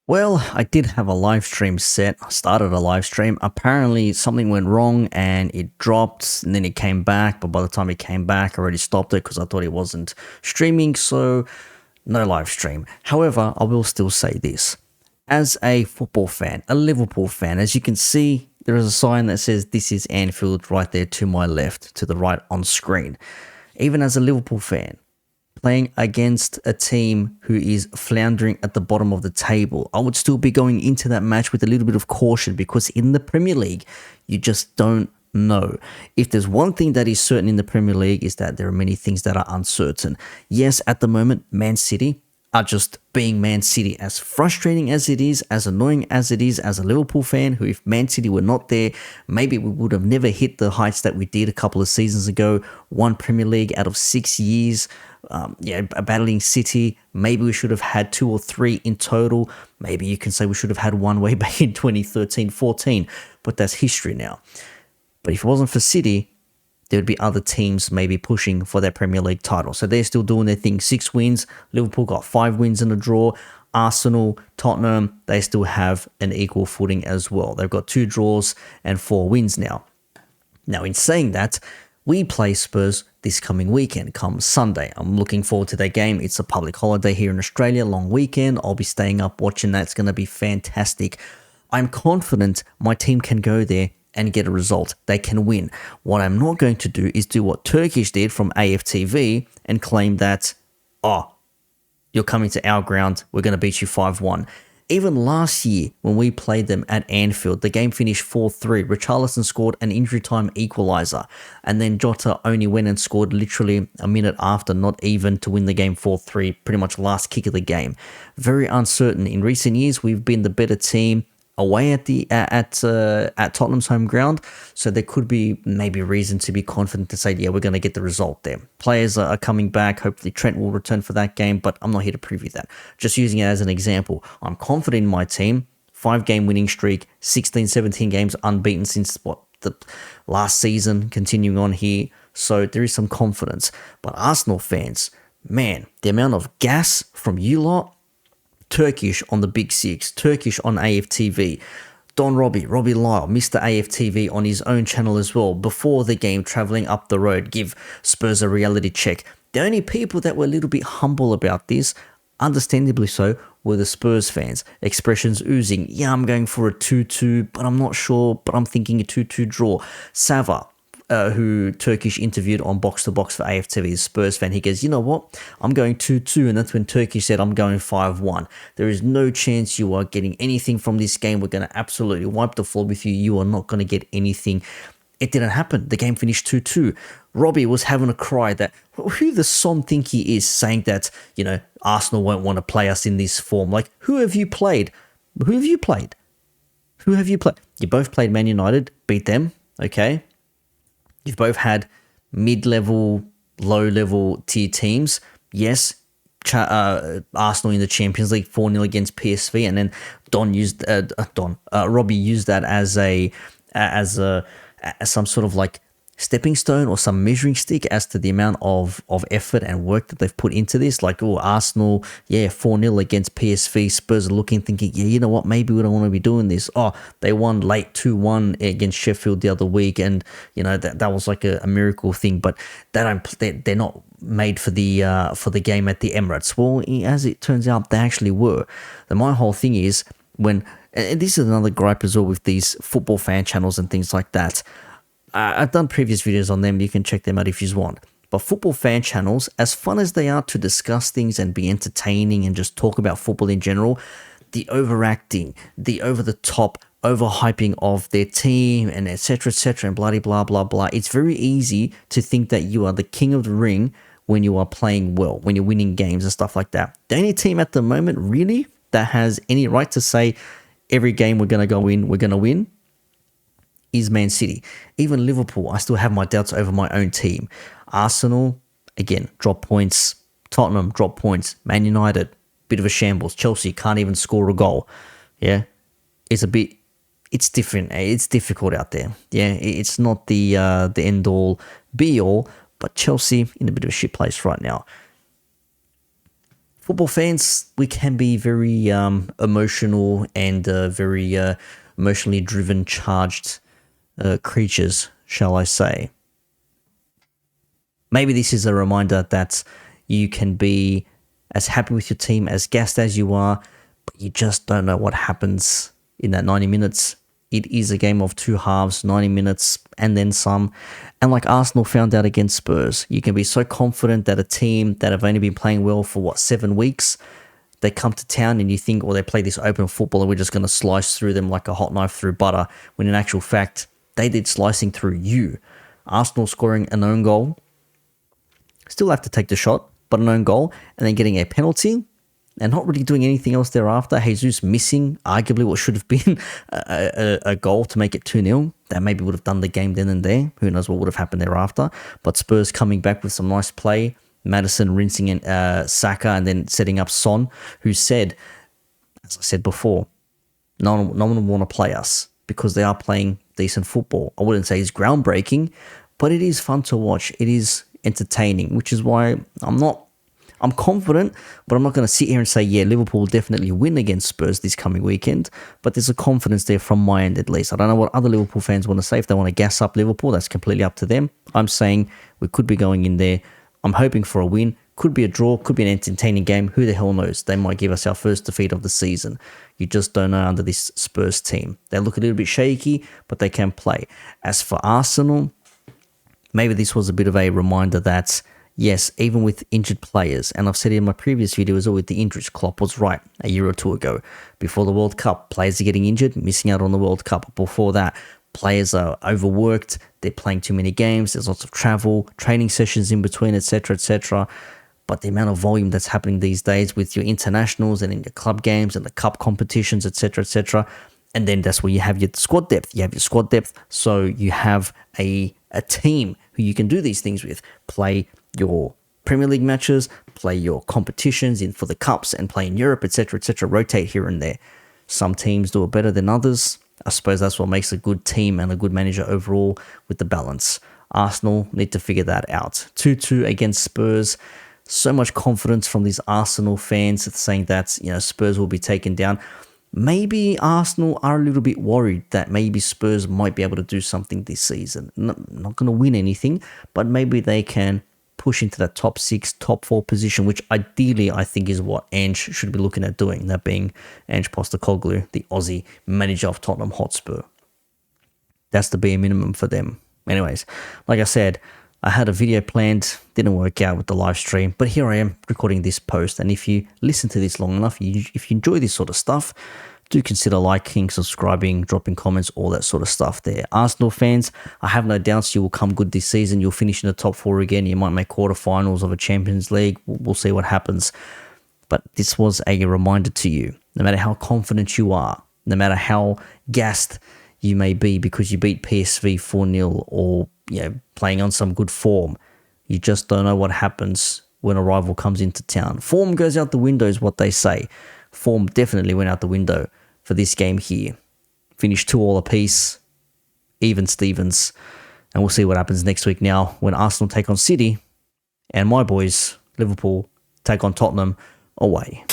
Well, I did have a live stream set. I started a live stream. Apparently, something went wrong and it dropped, and then it came back. But by the time it came back, I already stopped it because I thought it wasn't streaming. So, no live stream. However, I will still say this. As a football fan, a Liverpool fan, as you can see, there is a sign that says this is Anfield right there to my left, to the right on screen. Even as a Liverpool fan, playing against a team who is floundering at the bottom of the table, I would still be going into that match with a little bit of caution because in the Premier League, you just don't know. If there's one thing that is certain in the Premier League is that there are many things that are uncertain. Yes, at the moment, Man City are just being Man City. As frustrating as it is, as annoying as it is, as a Liverpool fan, who if Man City were not there, maybe we would have never hit the heights that we did a couple of seasons ago. One Premier League out of 6 years. Battling City. Maybe we should have had 2 or 3 in total. Maybe you can say we should have had one way back in 2013-14, but that's history now. But if it wasn't for City, there would be other teams maybe pushing for their Premier League title. So they're still doing their thing. 6 wins. Liverpool got 5 wins and a draw. Arsenal, Tottenham, they still have an equal footing as well. They've got 2 draws and 4 wins now. Now, in saying that, we play Spurs this coming weekend, come Sunday. I'm looking forward to that game. It's a public holiday here in Australia, long weekend. I'll be staying up watching that. It's going to be fantastic. I'm confident my team can go there and get a result. They can win. What I'm not going to do is do what Turkish did from AFTV and claim that, oh, you're coming to our ground, we're going to beat you 5-1. Even last year, when we played them at Anfield, the game finished 4-3. Richarlison scored an injury time equaliser. And then Jota only went and scored literally a minute after, not even to win the game 4-3, pretty much last kick of the game. Very uncertain. In recent years, we've been the better team away at Tottenham's home ground, so there could be maybe reason to be confident to say, yeah, we're going to get the result there. Players are coming back. Hopefully Trent will return for that game, but I'm not here to preview that. Just using it as an example. I'm confident in my team. 5-game winning streak, 16, 17 games unbeaten since the last season, continuing on here. So there is some confidence. But Arsenal fans, man, the amount of gas from you lot, Turkish on the Big Six, Turkish on AFTV, Robbie Lyle, Mr. AFTV on his own channel as well, before the game travelling up the road, give Spurs a reality check. The only people that were a little bit humble about this, understandably so, were the Spurs fans. Expressions oozing, yeah, I'm going for a 2-2, but I'm not sure, but I'm thinking a 2-2 draw. Sava, who Turkish interviewed on Box to Box for AFTV, the Spurs fan, he goes, you know what, I'm going 2-2, and that's when Turkish said, I'm going 5-1. There is no chance you are getting anything from this game. We're going to absolutely wipe the floor with you. You are not going to get anything. It didn't happen. The game finished 2-2. Robbie was having a cry that, who the Son think he is, saying that, you know, Arsenal won't want to play us in this form. Like, who have you played? Who have you played? Who have you played? You both played Man United, beat them, okay? You've both had mid-level, low-level tier teams. Yes, Arsenal in the Champions League 4-0 against PSV, and then Robbie used that as some sort of like stepping stone or some measuring stick as to the amount of effort and work that they've put into this. Like, oh, Arsenal, yeah, 4-0 against PSV. Spurs are looking, thinking, yeah, you know what, maybe we don't want to be doing this. Oh, they won late 2-1 against Sheffield the other week, and, you know, that was like a miracle thing, but they're not made for the game at the Emirates. Well, as it turns out, they actually were. My whole thing is, and this is another gripe as well with these football fan channels and things like that. I've done previous videos on them. You can check them out if you want. But football fan channels, as fun as they are to discuss things and be entertaining and just talk about football in general, the overacting, the over-the-top, overhyping of their team and etc. and blah, blah, blah. It's very easy to think that you are the king of the ring when you are playing well, when you're winning games and stuff like that. The only team at the moment, really, that has any right to say every game we're going to go in, we're going to win, is Man City. Even Liverpool, I still have my doubts over my own team. Arsenal, again, drop points. Tottenham, drop points. Man United, bit of a shambles. Chelsea can't even score a goal. Yeah, it's different. It's difficult out there. Yeah, it's not the end all, be all, but Chelsea in a bit of a shit place right now. football fans, we can be very emotional and very emotionally driven, charged creatures, shall I say. Maybe this is a reminder that you can be as happy with your team, as gassed as you are, but you just don't know what happens in that 90 minutes. It is a game of two halves, 90 minutes, and then some. And like Arsenal found out against Spurs, you can be so confident that a team that have only been playing well for, 7 weeks, they come to town and you think, well, they play this open football and we're just going to slice through them like a hot knife through butter, when in actual fact, they did slicing through you. Arsenal scoring an own goal, still have to take the shot, but an own goal, and then getting a penalty, and not really doing anything else thereafter. Jesus missing arguably what should have been a goal to make it 2-0. That maybe would have done the game then and there. Who knows what would have happened thereafter. But Spurs coming back with some nice play. Maddison rinsing in Saka and then setting up Son, who said, as I said before, no one will want to play us because they are playing decent football. I wouldn't say it's groundbreaking, but it is fun to watch. It is entertaining, which is why I'm confident, but I'm not going to sit here and say, yeah, Liverpool will definitely win against Spurs this coming weekend. But there's a confidence there from my end, at least. I don't know what other Liverpool fans want to say. If they want to gas up Liverpool, that's completely up to them. I'm saying we could be going in there. I'm hoping for a win. Could be a draw. Could be an entertaining game. Who the hell knows? They might give us our first defeat of the season. You just don't know under this Spurs team. They look a little bit shaky, but they can play. As for Arsenal, maybe this was a bit of a reminder that, yes, even with injured players, and I've said it in my previous videos, or with the injuries, Klopp was right a year or two ago. Before the World Cup, players are getting injured, missing out on the World Cup. Before that, players are overworked, they're playing too many games, there's lots of travel, training sessions in between, etc., etc. But the amount of volume that's happening these days with your internationals and in your club games and the cup competitions, etc., etc., and then that's where you have your squad depth. You have your squad depth, so you have a team who you can do these things with. Play your Premier League matches, play your competitions in for the cups, and play in Europe, etc., etc. Rotate here and there. Some teams do it better than others. I suppose that's what makes a good team and a good manager overall, with the balance. Arsenal need to figure that out. 2-2 against Spurs. So much confidence from these Arsenal fans saying that, Spurs will be taken down. Maybe Arsenal are a little bit worried that maybe Spurs might be able to do something this season. Not going to win anything, but maybe they can push into that top 6, top 4 position, which ideally I think is what Ange should be looking at doing, that being Ange Postecoglou, the Aussie manager of Tottenham Hotspur. That's the bare minimum for them. Anyways, like I said, I had a video planned, didn't work out with the live stream, but here I am recording this post. And if you listen to this long enough, if you enjoy this sort of stuff, do consider liking, subscribing, dropping comments, all that sort of stuff there. Arsenal fans, I have no doubts you will come good this season. You'll finish in the top 4 again. You might make quarterfinals of a Champions League. We'll see what happens. But this was a reminder to you, no matter how confident you are, no matter how gassed you may be because you beat PSV 4-0 or playing on some good form, you just don't know what happens when a rival comes into town. Form goes out the window is what they say. Form definitely went out the window for this game here. Finished 2-2 apiece, even Stevens, and we'll see what happens next week now when Arsenal take on City and my boys, Liverpool, take on Tottenham away.